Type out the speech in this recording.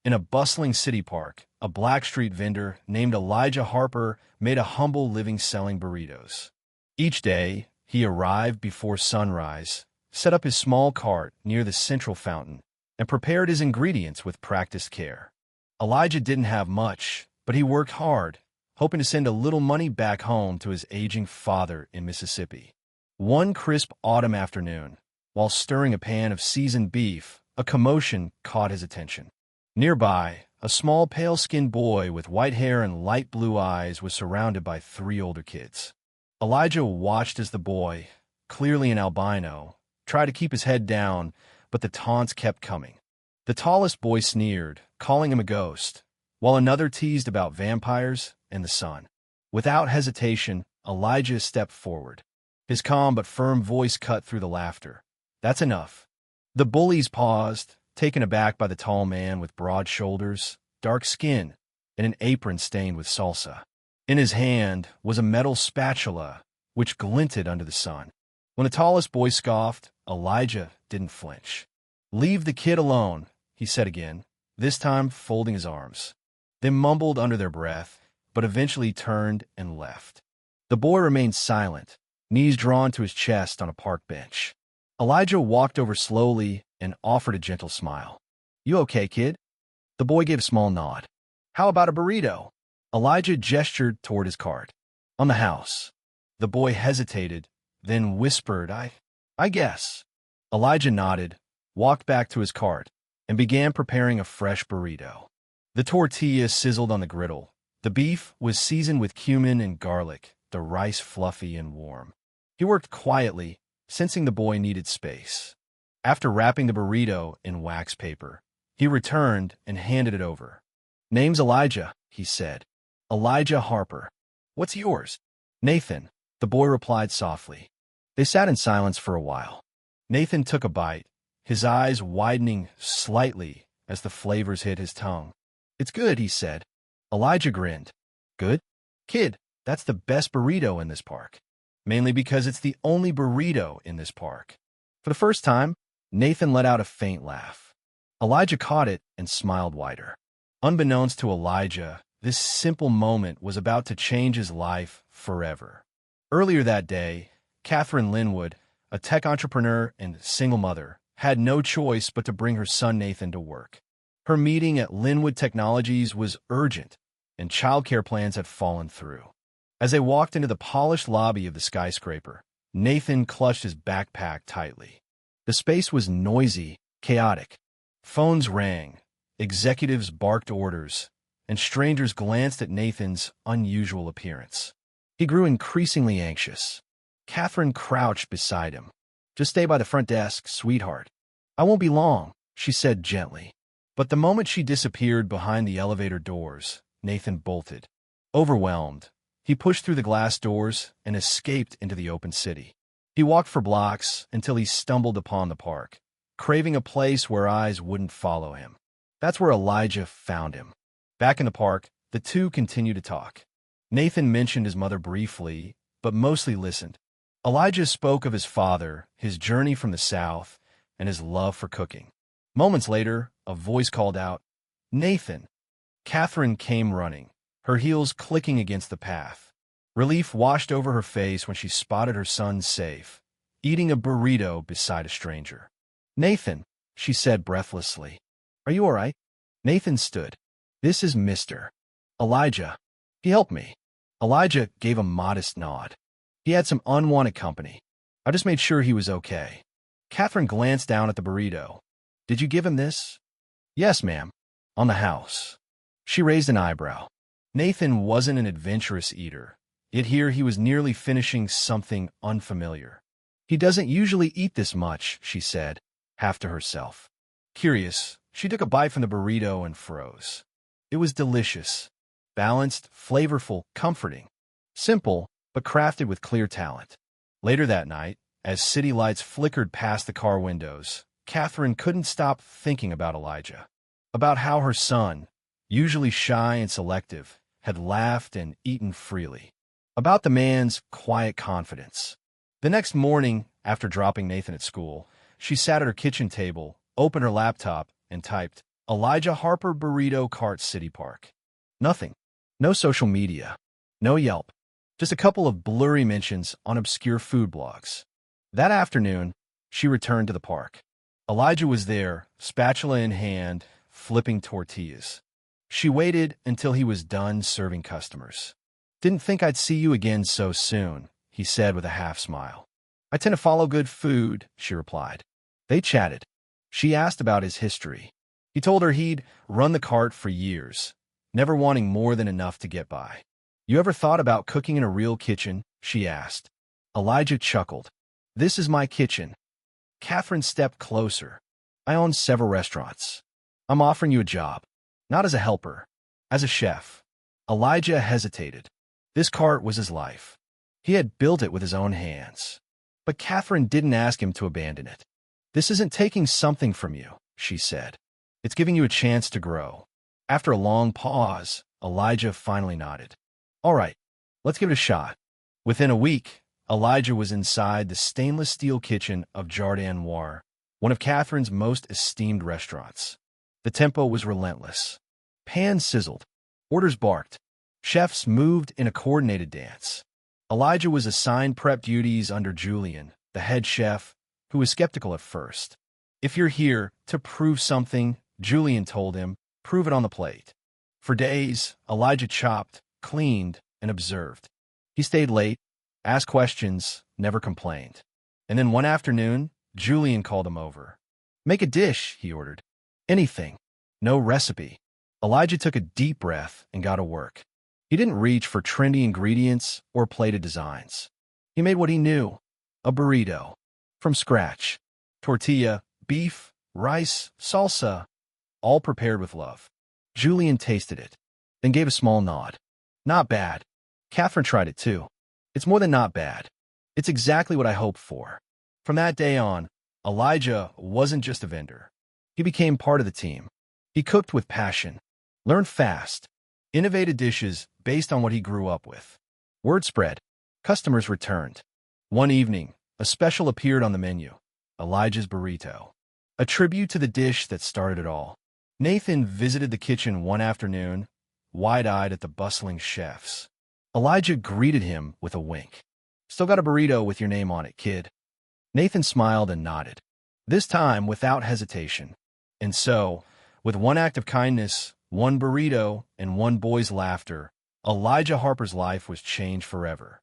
In a bustling city park, a Blackstreet vendor named Elijah Harper made a humble living selling burritos. Each day, he arrived before sunrise, set up his small cart near the central fountain, and prepared his ingredients with practiced care. Elijah didn't have much, but he worked hard, hoping to send a little money back home to his aging father in Mississippi. One crisp autumn afternoon, while stirring a pan of seasoned beef, a commotion caught his attention. Nearby, a small pale-skinned boy with white hair and light blue eyes was surrounded by three older kids. Elijah watched as the boy, clearly an albino, tried to keep his head down, but the taunts kept coming. The tallest boy sneered, calling him a ghost, while another teased about vampires and the sun. Without hesitation, Elijah stepped forward. His calm but firm voice cut through the laughter. "That's enough." The bullies paused, taken aback by the tall man with broad shoulders, dark skin, and an apron stained with salsa. In his hand was a metal spatula, which glinted under the sun. When the tallest boy scoffed, Elijah didn't flinch. "Leave the kid alone," he said again, this time folding his arms. They mumbled under their breath, but eventually turned and left. The boy remained silent, knees drawn to his chest on a park bench. Elijah walked over slowly and offered a gentle smile. "You okay, kid?" The boy gave a small nod. "How about a burrito?" Elijah gestured toward his cart. "On the house." The boy hesitated, then whispered, I guess." Elijah nodded, walked back to his cart, and began preparing a fresh burrito. The tortilla sizzled on the griddle. The beef was seasoned with cumin and garlic, the rice fluffy and warm. He worked quietly, sensing the boy needed space. After wrapping the burrito in wax paper, he returned and handed it over. "Name's Elijah," he said. "Elijah Harper." "What's yours?" "Nathan," the boy replied softly. They sat in silence for a while. Nathan took a bite, his eyes widening slightly as the flavors hit his tongue. "It's good," he said. Elijah grinned. "Good? Kid, that's the best burrito in this park." "Mainly because it's the only burrito in this park." For the first time, Nathan let out a faint laugh. Elijah caught it and smiled wider. Unbeknownst to Elijah, this simple moment was about to change his life forever. Earlier that day, Catherine Linwood, a tech entrepreneur and single mother, had no choice but to bring her son Nathan to work. Her meeting at Linwood Technologies was urgent, and childcare plans had fallen through. As they walked into the polished lobby of the skyscraper, Nathan clutched his backpack tightly. The space was noisy, chaotic. Phones rang, executives barked orders, and strangers glanced at Nathan's unusual appearance. He grew increasingly anxious. Catherine crouched beside him. "Just stay by the front desk, sweetheart." "I won't be long," she said gently. But the moment she disappeared behind the elevator doors, Nathan bolted. Overwhelmed, he pushed through the glass doors and escaped into the open city. He walked for blocks until he stumbled upon the park, craving a place where eyes wouldn't follow him. That's where Elijah found him. Back in the park, the two continued to talk. Nathan mentioned his mother briefly, but mostly listened. Elijah spoke of his father, his journey from the South, and his love for cooking. Moments later, a voice called out, "Nathan." Catherine came running, her heels clicking against the path. Relief washed over her face when she spotted her son safe, eating a burrito beside a stranger. "Nathan," she said breathlessly. "Are you all right?" Nathan stood. "This is Mr. Elijah. He helped me." Elijah gave a modest nod. "He had some unwanted company. I just made sure he was okay." Catherine glanced down at the burrito. "Did you give him this?" "Yes, ma'am. On the house." She raised an eyebrow. Nathan wasn't an adventurous eater, yet here he was nearly finishing something unfamiliar. "He doesn't usually eat this much," she said, half to herself. Curious, she took a bite from the burrito and froze. It was delicious, balanced, flavorful, comforting. Simple, but crafted with clear talent. Later that night, as city lights flickered past the car windows, Catherine couldn't stop thinking about Elijah. About how her son, usually shy and selective, had laughed and eaten freely. About the man's quiet confidence. The next morning, after dropping Nathan at school, she sat at her kitchen table, opened her laptop, and typed, Elijah Harper Burrito Cart City Park. Nothing. No social media. No Yelp. Just a couple of blurry mentions on obscure food blogs. That afternoon, she returned to the park. Elijah was there, spatula in hand, flipping tortillas. She waited until he was done serving customers. "Didn't think I'd see you again so soon," he said with a half smile. "I tend to follow good food," she replied. They chatted. She asked about his history. He told her he'd run the cart for years, never wanting more than enough to get by. "You ever thought about cooking in a real kitchen?" she asked. Elijah chuckled. "This is my kitchen." Catherine stepped closer. "I own several restaurants. I'm offering you a job. Not as a helper, as a chef." Elijah hesitated. This cart was his life. He had built it with his own hands. But Catherine didn't ask him to abandon it. "This isn't taking something from you," she said. "It's giving you a chance to grow." After a long pause, Elijah finally nodded. "All right, let's give it a shot." Within a week, Elijah was inside the stainless steel kitchen of Jardin Noir, one of Catherine's most esteemed restaurants. The tempo was relentless. Pans sizzled. Orders barked. Chefs moved in a coordinated dance. Elijah was assigned prep duties under Julian, the head chef, who was skeptical at first. "If you're here to prove something," Julian told him, "prove it on the plate." For days, Elijah chopped, cleaned, and observed. He stayed late, asked questions, never complained. And then one afternoon, Julian called him over. "Make a dish," he ordered. "Anything. No recipe." Elijah took a deep breath and got to work. He didn't reach for trendy ingredients or plated designs. He made what he knew, a burrito, from scratch. Tortilla, beef, rice, salsa, all prepared with love. Julian tasted it, then gave a small nod. "Not bad." Catherine tried it too. "It's more than not bad. It's exactly what I hoped for." From that day on, Elijah wasn't just a vendor. He became part of the team. He cooked with passion, learned fast, innovated dishes based on what he grew up with. Word spread. Customers returned. One evening, a special appeared on the menu, Elijah's Burrito, a tribute to the dish that started it all. Nathan visited the kitchen one afternoon, wide-eyed at the bustling chefs. Elijah greeted him with a wink. "Still got a burrito with your name on it, kid." Nathan smiled and nodded, this time without hesitation. And so, with one act of kindness, one burrito, and one boy's laughter, Elijah Harper's life was changed forever.